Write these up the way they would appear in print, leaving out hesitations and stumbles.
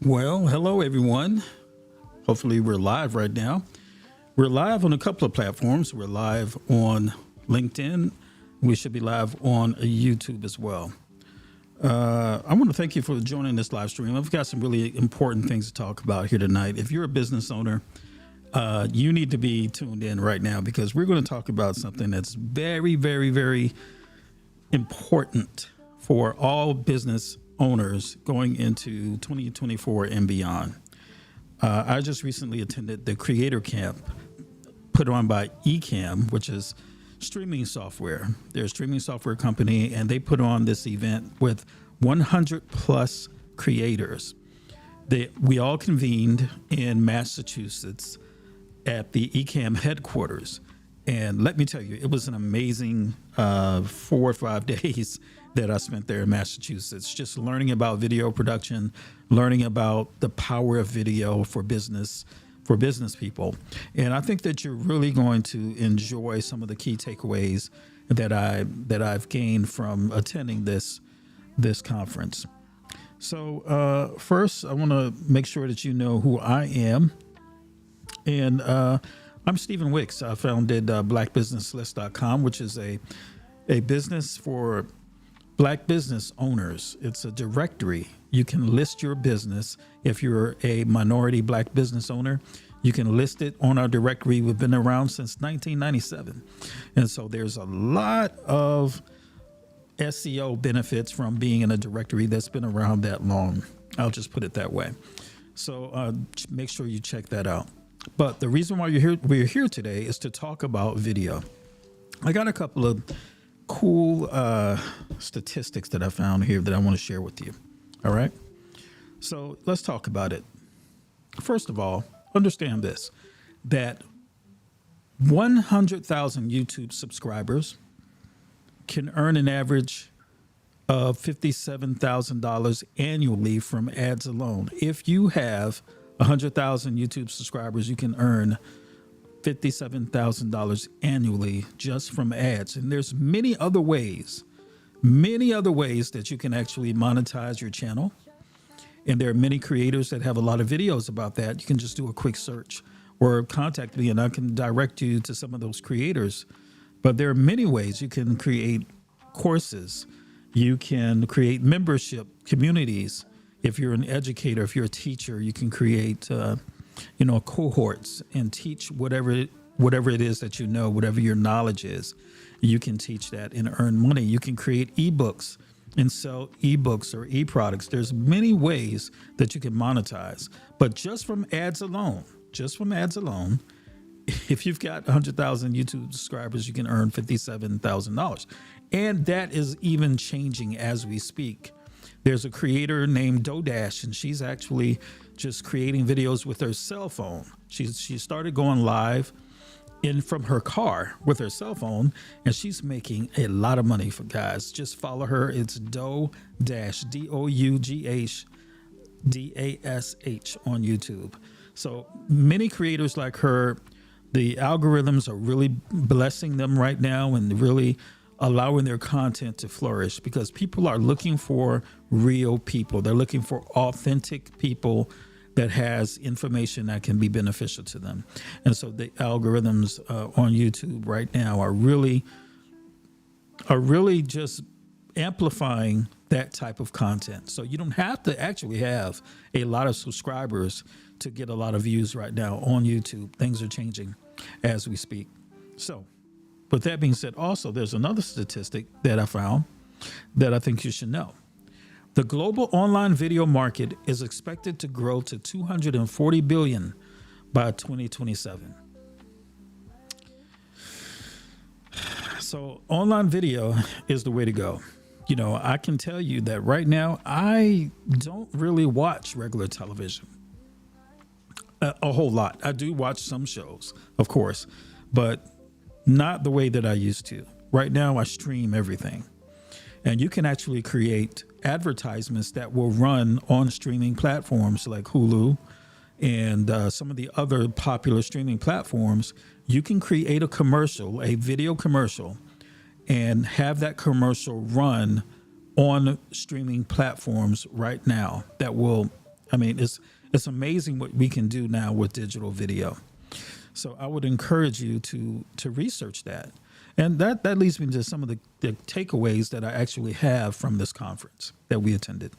Well, hello everyone. Hopefully we're live right now. We're live on a couple of platforms. We're live on LinkedIn. We should be live on YouTube as well. I want to thank you for joining this live stream. I've got some really important things to talk about here tonight. If you're a business owner, you need to be tuned in right now because we're going to talk about something that's very, very, very important for all business owners going into 2024 and beyond. I just recently attended the Creator Camp put on by Ecamm, which is streaming software. They're a streaming software company, and they put on this event with 100 plus creators. We all convened in Massachusetts at the Ecamm headquarters. And let me tell you, it was an amazing 4 or 5 days that I spent there in Massachusetts, just learning about video production, learning about the power of video for business people. And I think that you're really going to enjoy some of the key takeaways that I've gained from attending this conference. So first, I want to make sure that you know who I am. And I'm Stephen Wicks. I founded BlackBusinessList.com, which is a business for Black business owners. It's a directory. You can list your business. If you're a minority Black business owner, you can list it on our directory. We've been around since 1997. And so there's a lot of SEO benefits from being in a directory that's been around that long. I'll just put it that way. So make sure you check that out. But the reason why we're here today is to talk about video. I got a couple of cool statistics that I found here that I want to share with you. All right. So let's talk about it. First of all, understand this, that 100,000 YouTube subscribers can earn an average of $57,000 annually from ads alone. If you have 100,000 YouTube subscribers, you can earn $57,000 annually just from ads. And there's many other ways that you can actually monetize your channel. And there are many creators that have a lot of videos about that. You can just do a quick search or contact me and I can direct you to some of those creators. But there are many ways you can create courses. You can create membership communities. If you're an educator, if you're a teacher, you can create cohorts and teach whatever it is that you know, whatever your knowledge is. You can teach that and earn money. You can create ebooks and sell ebooks or e-products. There's many ways that you can monetize. But just from ads alone, if you've got 100,000 YouTube subscribers, you can earn $57,000. And that is even changing as we speak. There's a creator named Dodash, and she's actually just creating videos with her cell phone. She started going live from her car with her cell phone, and she's making a lot of money for guys. Just follow her. It's Dodash, Dough Dash on YouTube. So many creators like her, the algorithms are really blessing them right now and really allowing their content to flourish because people are looking for real people. They're looking for authentic people that has information that can be beneficial to them. And so the algorithms on YouTube right now are really just amplifying that type of content. So you don't have to actually have a lot of subscribers to get a lot of views right now on YouTube. Things are changing as we speak. So with that being said, also, there's another statistic that I found that I think you should know. The global online video market is expected to grow to $240 billion by 2027. So online video is the way to go. You know, I can tell you that right now, I don't really watch regular television a whole lot. I do watch some shows, of course, but not the way that I used to. Right now, I stream everything. And you can actually create advertisements that will run on streaming platforms like Hulu and some of the other popular streaming platforms. You can create a commercial, a video commercial, and have that commercial run on streaming platforms right now that will I mean, it's amazing what we can do now with digital video. So I would encourage you to research that. And that leads me to some of the takeaways that I actually have from this conference that we attended.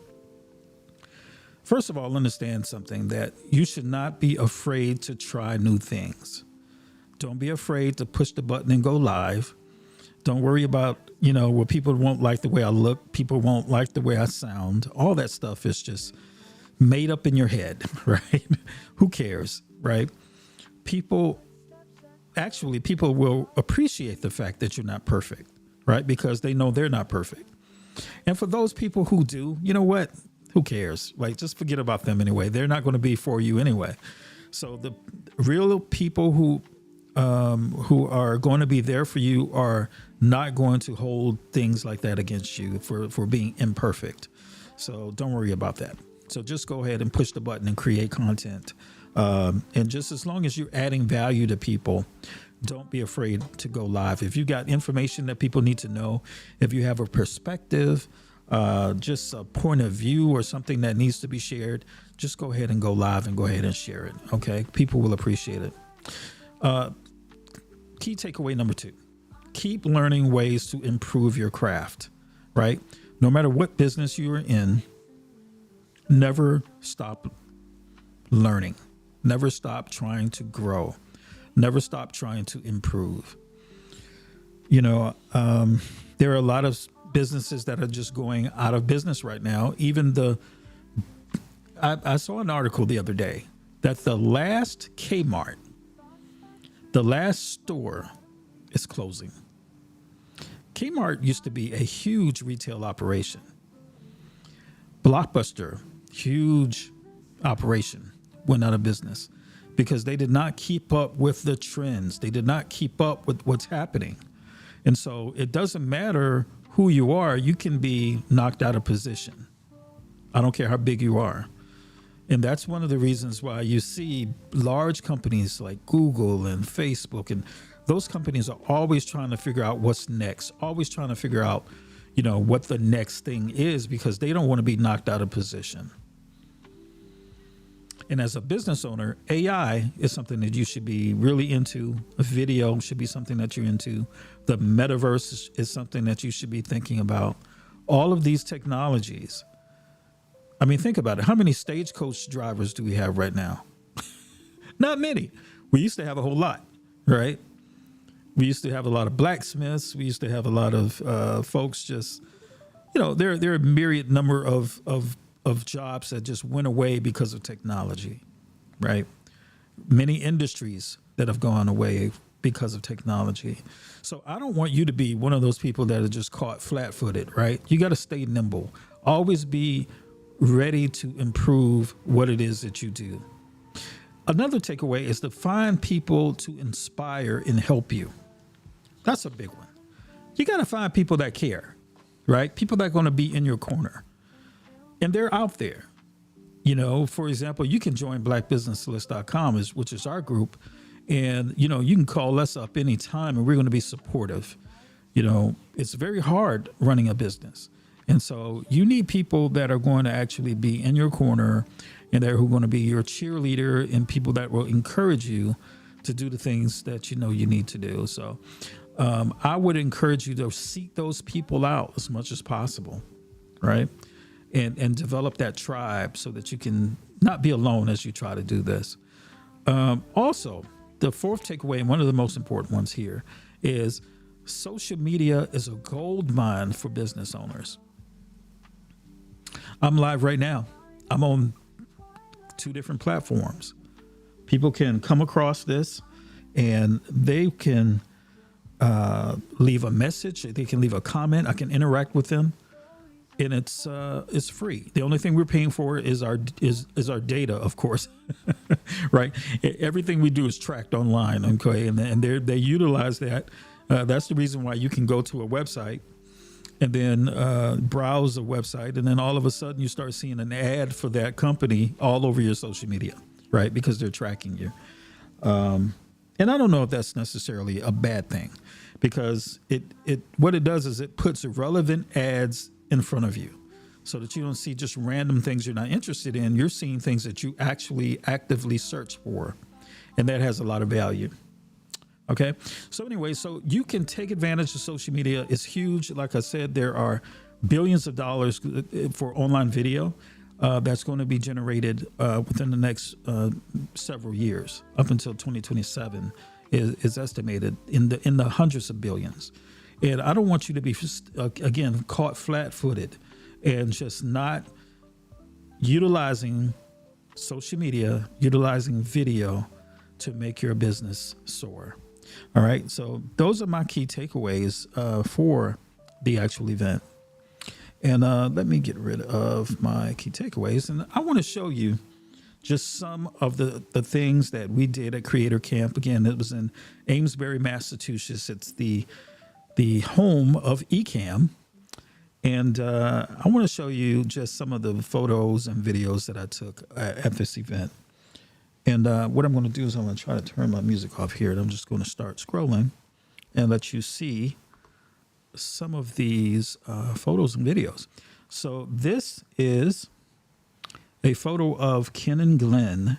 First of all, understand something, that you should not be afraid to try new things. Don't be afraid to push the button and go live. Don't worry about, well, people won't like the way I look. People won't like the way I sound. All that stuff is just made up in your head, right? Who cares, right? People will appreciate the fact that you're not perfect, right? Because they know they're not perfect. And for those people who do, you know what? Who cares? Like, just forget about them anyway. They're not going to be for you anyway. So the real people who are going to be there for you are not going to hold things like that against you for being imperfect. So don't worry about that. So just go ahead and push the button and create content. And just as long as you're adding value to people, don't be afraid to go live. If you got information that people need to know, if you have a perspective, just a point of view or something that needs to be shared, just go ahead and go live and go ahead and share it. Okay. People will appreciate it. Key takeaway number 2, keep learning ways to improve your craft, right? No matter what business you are in, never stop learning. Never stop trying to grow. Never stop trying to improve. There are a lot of businesses that are just going out of business right now. Even I saw an article the other day that the last Kmart, the last store, is closing. Kmart used to be a huge retail operation. Blockbuster, huge operation, went out of business because they did not keep up with the trends. They did not keep up with what's happening. And so it doesn't matter who you are, you can be knocked out of position. I don't care how big you are. And that's one of the reasons why you see large companies like Google and Facebook, and those companies are always trying to figure out what's next, always trying to figure out, what the next thing is, because they don't want to be knocked out of position. And as a business owner, AI is something that you should be really into. A video should be something that you're into. The metaverse is something that you should be thinking about. All of these technologies. I mean, think about it. How many stagecoach drivers do we have right now? Not many. We used to have a whole lot, right? We used to have a lot of blacksmiths. We used to have a lot of folks just, there are a myriad number of jobs that just went away because of technology, right? Many industries that have gone away because of technology. So I don't want you to be one of those people that are just caught flat-footed, right? You got to stay nimble. Always be ready to improve what it is that you do. Another takeaway is to find people to inspire and help you. That's a big one. You got to find people that care, right? People that are going to be in your corner. And they're out there. For example, you can join BlackBusinessList.com, which is our group. And, you can call us up anytime and we're going to be supportive. It's very hard running a business. And so you need people that are going to actually be in your corner and that are going to be your cheerleader and people that will encourage you to do the things that you need to do. So I would encourage you to seek those people out as much as possible, right? And develop that tribe so that you can not be alone as you try to do this. Also, the fourth takeaway, and one of the most important ones here, is social media is a gold mine for business owners. I'm live right now. I'm on 2 different platforms. People can come across this and they can leave a message. They can leave a comment. I can interact with them. And it's free. The only thing we're paying for is our data, of course, right? Everything we do is tracked online, okay? And they utilize that. That's the reason why you can go to a website and then browse a website, and then all of a sudden you start seeing an ad for that company all over your social media, right? Because they're tracking you. And I don't know if that's necessarily a bad thing, because what it does is it puts relevant ads in front of you. so that you don't see just random things you're not interested in. You're seeing things that you actually actively search for, and that has a lot of value. Okay. So anyway, so you can take advantage of social media. It's huge. Like I said, there are billions of dollars for online video that's going to be generated within the next several years, up until 2027 is estimated in the hundreds of billions. And I don't want you to be, again, caught flat-footed and just not utilizing social media, utilizing video to make your business soar. All right. So those are my key takeaways for the actual event. And let me get rid of my key takeaways. And I want to show you just some of the things that we did at Creator Camp. Again, it was in Amesbury, Massachusetts. It's the home of Ecamm. And I want to show you just some of the photos and videos that I took at this event. And what I'm going to do is I'm going to try to turn my music off here. And I'm just going to start scrolling and let you see some of these photos and videos. So this is a photo of Ken and Glenn.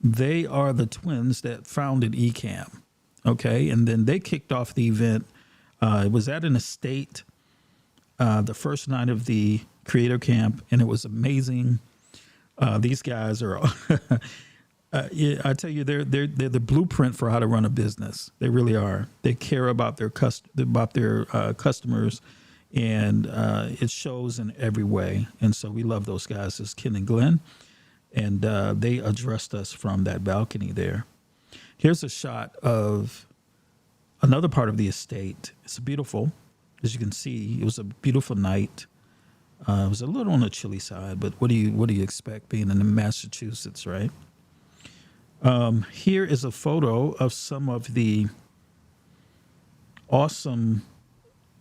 They are the twins that founded Ecamm. Okay. And then they kicked off the event. It was at an estate the first night of the Creator Camp, and it was amazing. These guys are, I tell you, they're the blueprint for how to run a business. They really are. They care about their customers, and it shows in every way. And so we love those guys. It's Ken and Glenn, and they addressed us from that balcony there. Here's a shot of another part of the estate. It's beautiful. As you can see, it was a beautiful night. It was a little on the chilly side, but what do you expect being in Massachusetts, right? Here is a photo of some of the awesome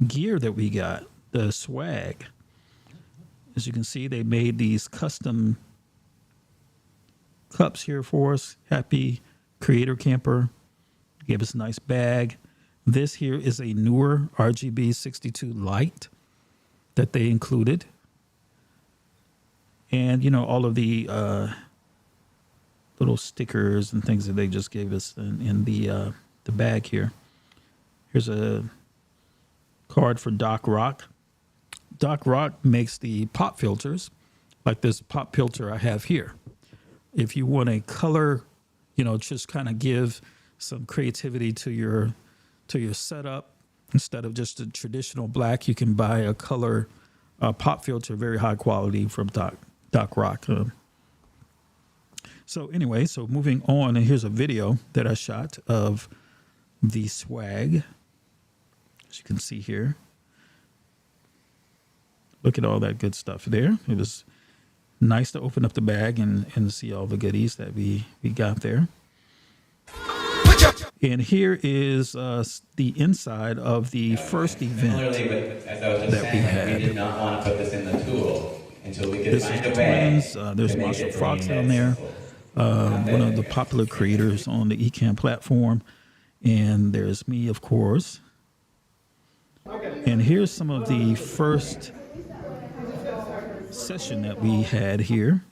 gear that we got, the swag. As you can see, they made these custom cups here for us. Happy Creator Camper. Gave us a nice bag. This here is a newer RGB 62 light that they included. And, you know, all of the little stickers and things that they just gave us in the bag here. Here's a card for Doc Rock. Doc Rock makes the pop filters, like this pop filter I have here. If you want a color, you know, just kind of give some creativity to your setup, instead of just a traditional black, you can buy a color pop filter, very high quality from Doc Rock. So anyway, so moving on, and here's a video that I shot of the swag, as you can see here. Look at all that good stuff there. It was nice to open up the bag and see all the goodies that we got there. And here is the inside of the first event that we had. We did not want to put this in the tool until we could This find is a way. twins. There's Marshall Fox down there, one of the popular creators on the Ecamm platform. And there's me, of course. And here's some of the first session that we had here,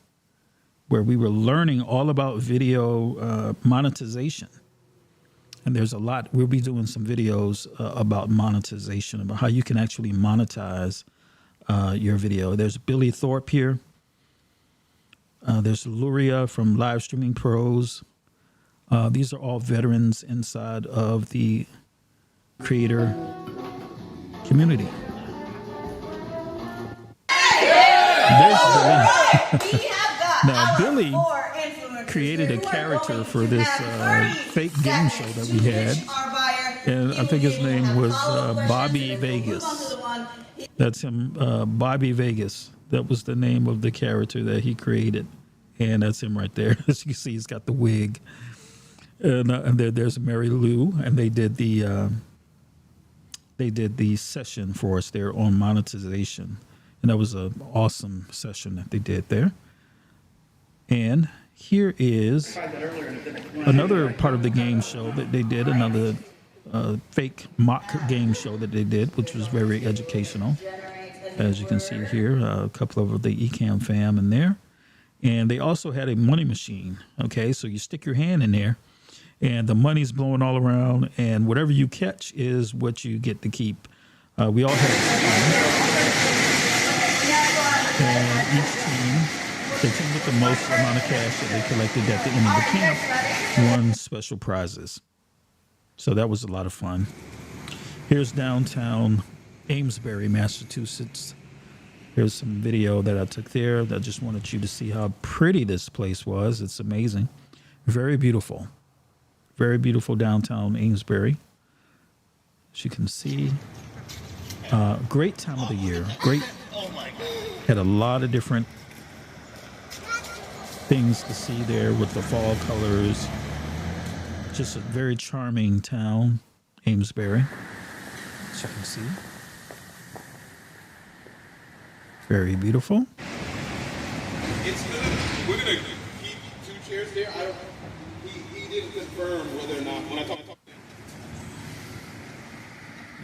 where we were learning all about video monetization. And there's a lot. We'll be doing some videos about monetization, about how you can actually monetize your video. There's Billy Thorpe here. There's Luria from Live Streaming Pros. These are all veterans inside of the creator community. There's Billy. Now, Billy created a character for this fake game show that we had, and I think his name was Bobby Vegas. That's him, Bobby Vegas. That was the name of the character that he created, and that's him right there. As you can see, he's got the wig, and there's Mary Lou, and they did the session for us there on monetization, and that was an awesome session that they did there. And here is another part of the game show that they did, another fake mock game show that they did, which was very educational. as you can see here, a couple of the Ecamm fam in there. And they also had a money machine. Okay, so you stick your hand in there and the money's blowing all around, and whatever you catch is what you get to keep. We all had a team, and each team, the team with the most amount of cash that they collected at the end of the camp won special prizes. So that was a lot of fun. Here's downtown Amesbury, Massachusetts. Here's some video that I took there. I just wanted you to see how pretty this place was. It's amazing. Very beautiful. Very beautiful downtown Amesbury. As you can see, great time of the year. Great. Had a lot of different things to see there with the fall colors. Just a very charming town, Amesbury, as you can see. Very beautiful. We're gonna keep 2 chairs there. He didn't confirm whether or not when I talk.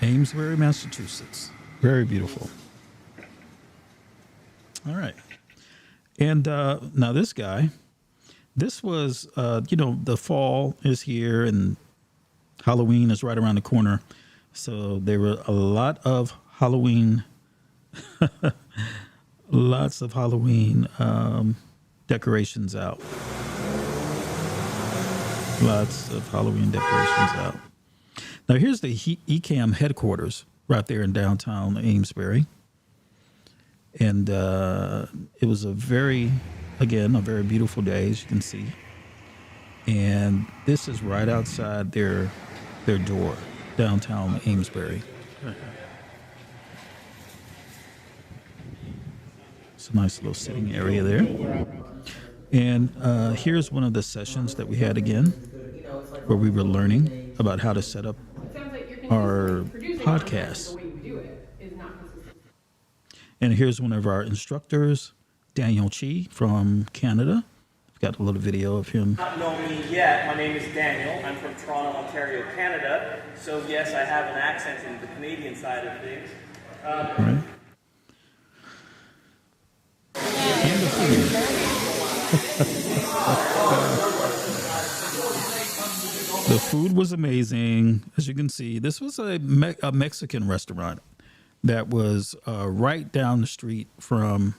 Amesbury, Massachusetts. Very beautiful. All right. And now this guy, this was, the fall is here and Halloween is right around the corner. So there were a lot of Halloween, lots of Halloween decorations out. Lots of Halloween decorations out. Now here's the Ecamm headquarters right there in downtown Amesbury. And it was a very beautiful day, as you can see. And this is right outside their door, downtown Amesbury. It's a nice little sitting area there. And here's one of the sessions that we had again, where we were learning about how to set up our podcast. And here's one of our instructors, Daniel Chi from Canada. We've got a little video of him. Not know me yet. My name is Daniel. I'm from Toronto, Ontario, Canada. So yes, I have an accent in the Canadian side of things. Right. And the food. The food was amazing. As you can see, this was a Mexican restaurant that was right down the street from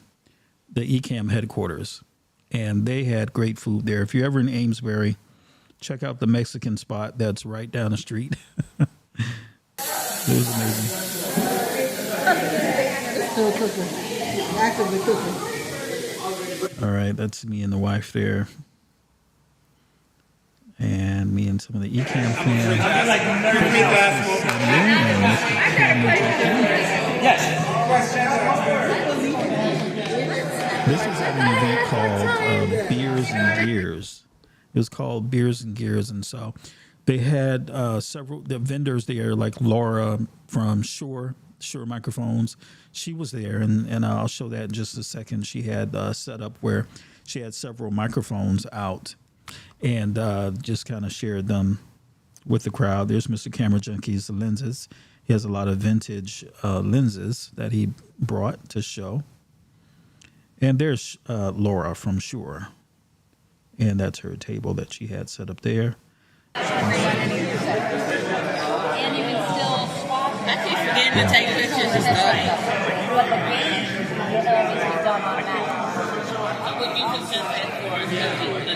the Ecamm headquarters. And they had great food there. If you're ever in Amesbury, check out the Mexican spot that's right down the street. It was amazing. Still cooking. Actively cooking. All right, that's me and the wife there. And me and some of the Ecamm fans. This was at an event called Beers and Gears. It was called Beers and Gears, and so they had several the vendors there, like Laura from Shure Microphones. She was there, and I'll show that in just a second. She had set up where she had several microphones out, and just kind of shared them with the crowd. There's Mr. Camera Junkies, the lenses. He has a lot of vintage lenses that he brought to show. And there's Laura from Shure. And that's her table that she had set up there. And you can still swap. I keep forgetting to take pictures and stuff. But the game will always be done on that. Would you consent for the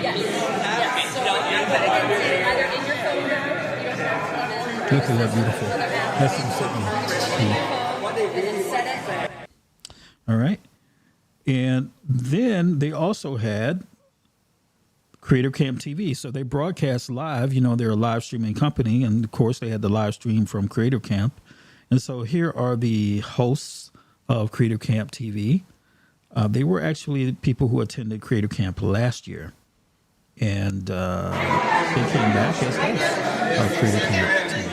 Yes. So you put it either in your phone or you don't have to Look at that beautiful. That's him sitting. and then set it. All right. And then they also had Creative Camp TV. So they broadcast live. They're a live streaming company. And, of course, they had the live stream from Creative Camp. And so here are the hosts of Creative Camp TV. They were actually people who attended Creative Camp last year. And they came back as hosts of Creative Camp TV.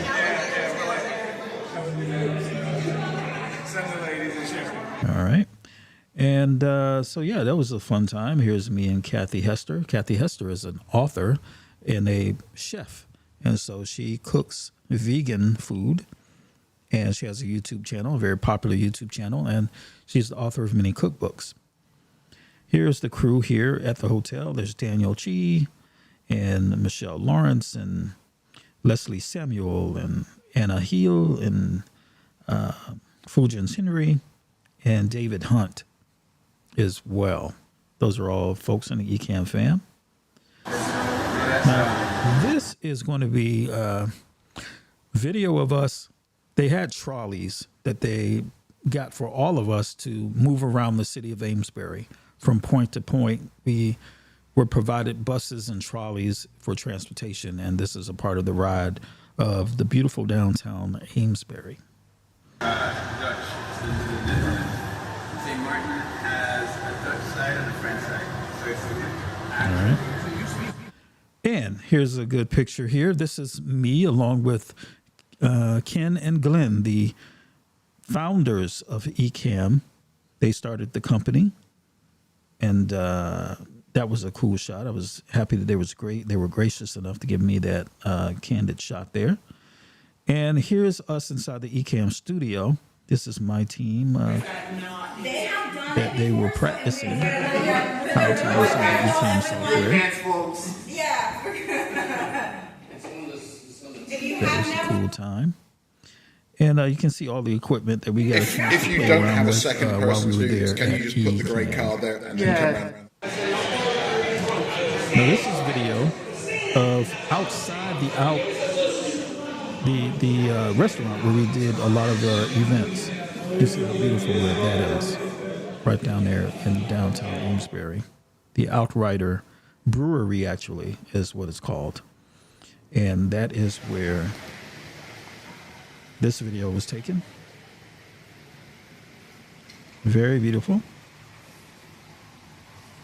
All right. And that was a fun time. Here's me and Kathy Hester. Kathy Hester is an author and a chef. And so she cooks vegan food. And she has a YouTube channel, a very popular YouTube channel, and she's the author of many cookbooks. Here's the crew here at the hotel. There's Daniel Chi and Michelle Lawrence and Leslie Samuel and Anna Heel and Fulgens Henry and David Hunt as well. Those are all folks in the Ecamm fam. Now, this is going to be a video of us. They had trolleys that they got for all of us to move around the city of Amesbury from point to point. We were provided buses and trolleys for transportation, and this is a part of the ride of the beautiful downtown Amesbury. Dutch. St. Martin has a Dutch side and a French side. So it's All right. And here's a good picture here. This is me along with Ken and Glenn, the founders of Ecamm. They started the company, and that was a cool shot. I was happy that they were gracious enough to give me that candid shot there. And here's us inside the Ecamm studio. This is my team that they were practicing how to use some of the Ecamm software. That was a cool time. And you can see all the equipment that we got. If you don't have a second person to do this, can you just put the grey card there and then come around? Now this is video of outside the restaurant where we did a lot of events. You see how beautiful that is, right down there in downtown Amesbury. The Outrider Brewery actually is what it's called, and that is where this video was taken. Very beautiful.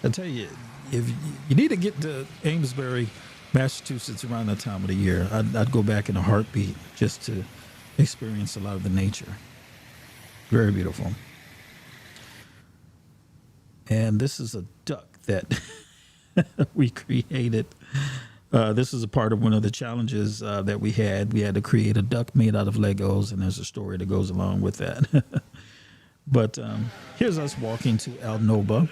I tell you, if you need to get to Amesbury, Massachusetts around that time of the year, I'd go back in a heartbeat just to experience a lot of the nature. Very beautiful. And this is a duck that we created. This is a part of one of the challenges that we had. We had to create a duck made out of Legos, and there's a story that goes along with that. But here's us walking to Alnoba,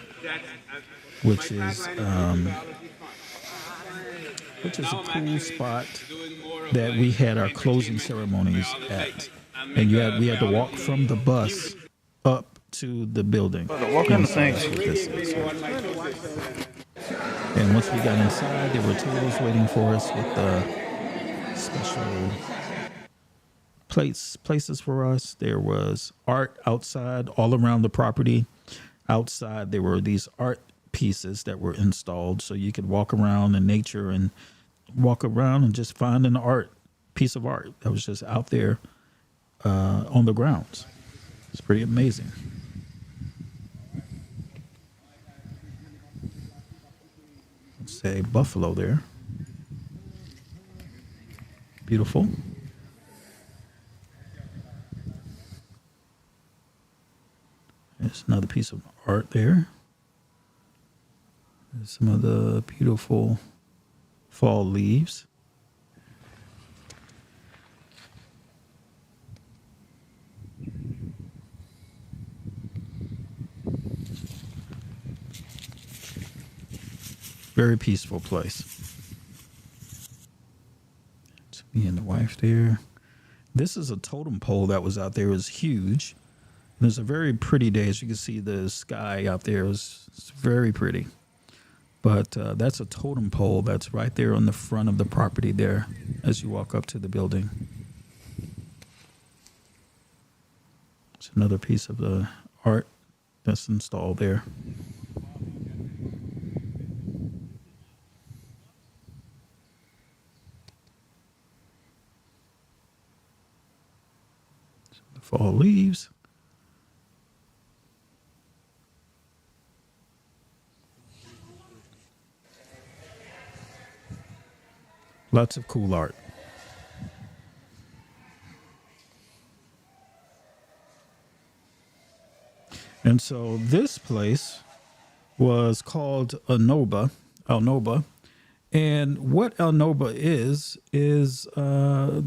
which is a cool spot that we had our closing ceremonies at. And we had to walk from the bus up to the building. What kind of things? That's what this is. And once we got inside, there were tables waiting for us with special places for us. There was art outside all around the property. Outside, there were these art pieces that were installed so you could walk around in nature and walk around and just find an piece of art that was just out there on the grounds. It's pretty amazing. Let's say buffalo there. Beautiful. There's another piece of art there. There's some of the beautiful fall leaves. Very peaceful place. It's me and the wife there. This is a totem pole that was out there. It was huge. And it's a very pretty day. As you can see, the sky out there it's very pretty. But that's a totem pole that's right there on the front of the property there as you walk up to the building. It's another piece of the art that's installed there. The fall leaves. Lots of cool art. And so this place was called Alnoba, And what El Noba is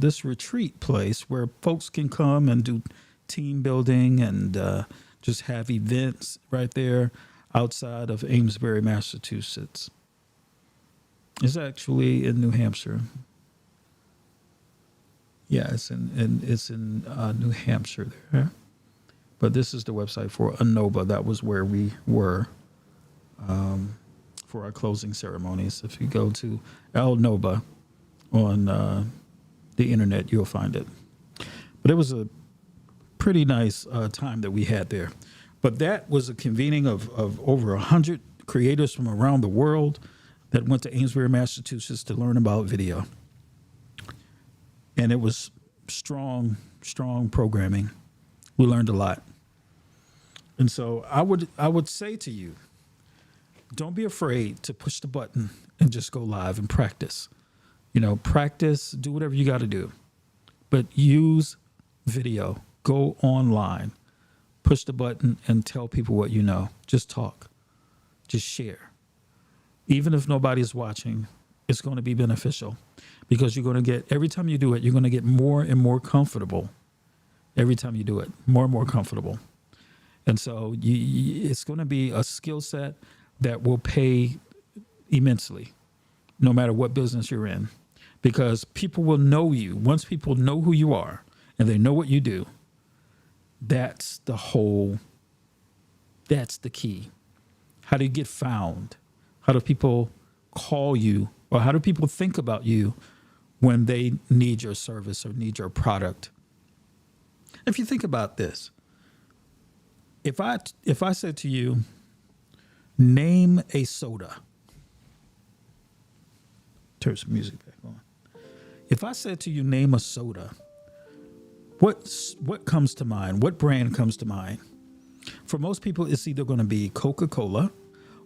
this retreat place where folks can come and do team building and just have events right there outside of Amesbury, Massachusetts. It's actually in New Hampshire. Yeah, it's in New Hampshire there. But this is the website for Anoba. That was where we were for our closing ceremonies. If you go to El Noba on the internet, you'll find it. But it was a pretty nice time that we had there. But that was a convening of over 100 creators from around the world that went to Amesbury, Massachusetts to learn about video. And it was strong programming. We learned a lot. And so I would say to you, don't be afraid to push the button and just go live and practice. Practice, do whatever you got to do. But use video. Go online. Push the button and tell people what you know. Just talk. Just share. Even if nobody's watching, it's going to be beneficial because you're going to get, every time you do it, you're going to get more and more comfortable. Every time you do it, more and more comfortable. And so it's going to be a skill set that will pay immensely, no matter what business you're in, because people will know you. Once people know who you are and they know what you do, that's the key. How do you get found? How do people call you, or how do people think about you when they need your service or need your product? If you think about this, if I said to you, name a soda. Turn some music back on. If I said to you, name a soda, what comes to mind? What brand comes to mind? For most people, it's either going to be Coca-Cola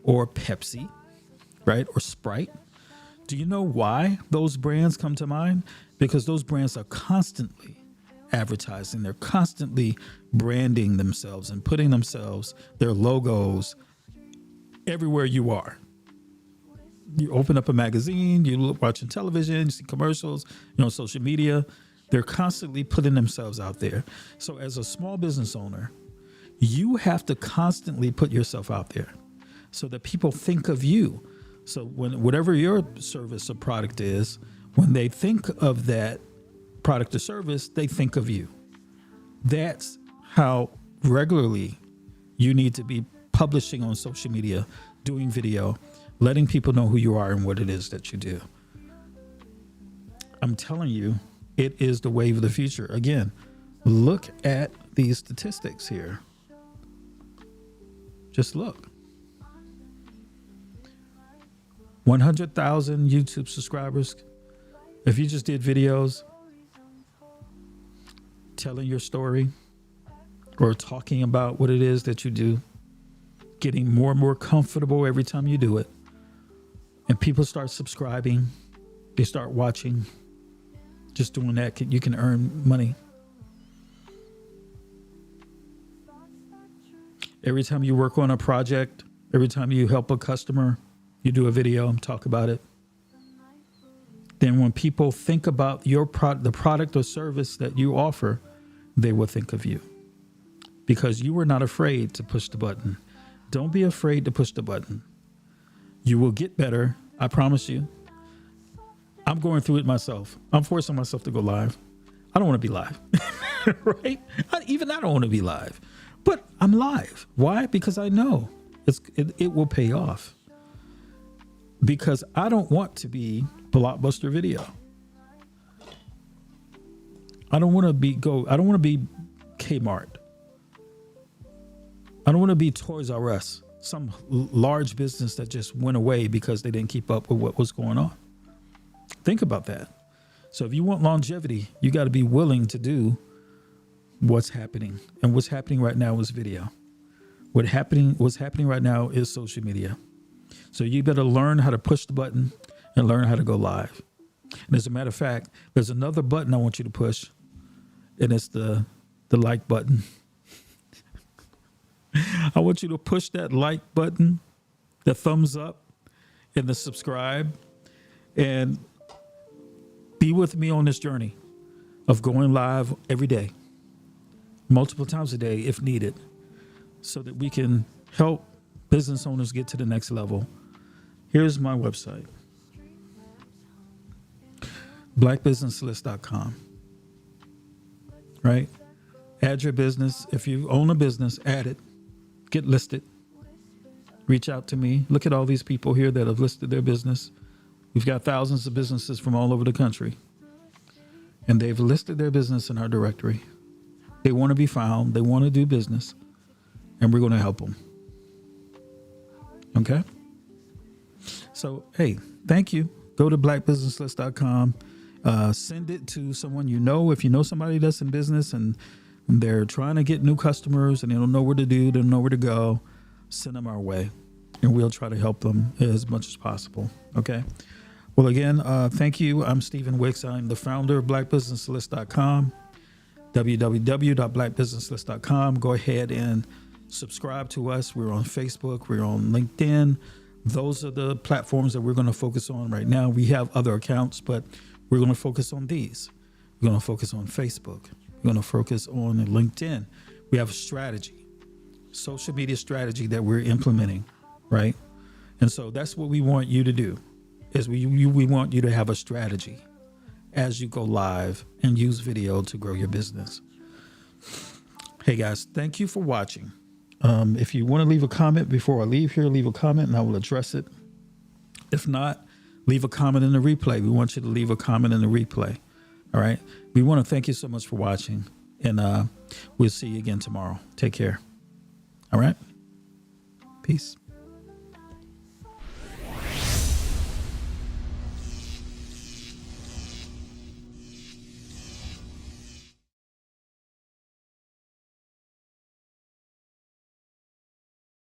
or Pepsi, right? Or Sprite. Do you know why those brands come to mind? Because those brands are constantly advertising. They're constantly branding themselves and putting their logos everywhere you are. You open up a magazine, you look watching television, you see commercials, social media. They're constantly putting themselves out there. So as a small business owner, you have to constantly put yourself out there so that people think of you. So whatever your service or product is, when they think of that product or service, they think of you. That's how regularly you need to be publishing on social media, doing video, letting people know who you are and what it is that you do. I'm telling you, it is the wave of the future. Again, look at these statistics here. Just look. 100,000 YouTube subscribers. If you just did videos telling your story or talking about what it is that you do, getting more and more comfortable every time you do it, and people start subscribing, they start watching, just doing that, you can earn money. Every time you work on a project, every time you help a customer, you do a video and talk about it. Then when people think about the product or service that you offer, they will think of you because you were not afraid to push the button. Don't be afraid to push the button. You will get better. I promise you. I'm going through it myself. I'm forcing myself to go live. I don't want to be live, right? I don't want to be live, but I'm live. Why? Because I know it will pay off. Because I don't want to be Blockbuster Video. I don't want to be Kmart. I don't want to be Toys R Us, some large business that just went away because they didn't keep up with what was going on. Think about that. So if you want longevity, you got to be willing to do what's happening. And what's happening right now is video. What's happening right now is social media. So you better learn how to push the button and learn how to go live. And as a matter of fact, there's another button I want you to push, and it's the like button. I want you to push that like button, the thumbs up, and the subscribe. and be with me on this journey of going live every day, multiple times a day if needed, so that we can help business owners get to the next level. Here's my website, BlackBusinessList.com. Right? Add your business. If you own a business, add it. Get listed. Reach out to me. Look at all these people here that have listed their business. We've got thousands of businesses from all over the country, and they've listed their business in our directory. They want to be found. They want to do business, and we're going to help them. Okay? So, hey, thank you. Go to BlackBusinessList.com. Send it to someone you know. If you know somebody that's in business and they're trying to get new customers and they don't know where to do, they don't know where to go, send them our way, and we'll try to help them as much as possible. Okay? Well, again, thank you. I'm Stephen Wicks. I'm the founder of BlackBusinessList.com, www.blackbusinesslist.com. Go ahead and subscribe to us. We're on Facebook. We're on LinkedIn. Those are the platforms that we're going to focus on right now. We have other accounts, but we're going to focus on these. We're going to focus on Facebook. We're going to focus on LinkedIn. We have a strategy, social media strategy that we're implementing, right? And so that's what we want you to do, is we want you to have a strategy as you go live and use video to grow your business. Hey, guys, thank you for watching. If you want to leave a comment before I leave here, leave a comment and I will address it. If not, leave a comment in the replay. We want you to leave a comment in the replay. All right. We want to thank you so much for watching, and we'll see you again tomorrow. Take care. All right. Peace.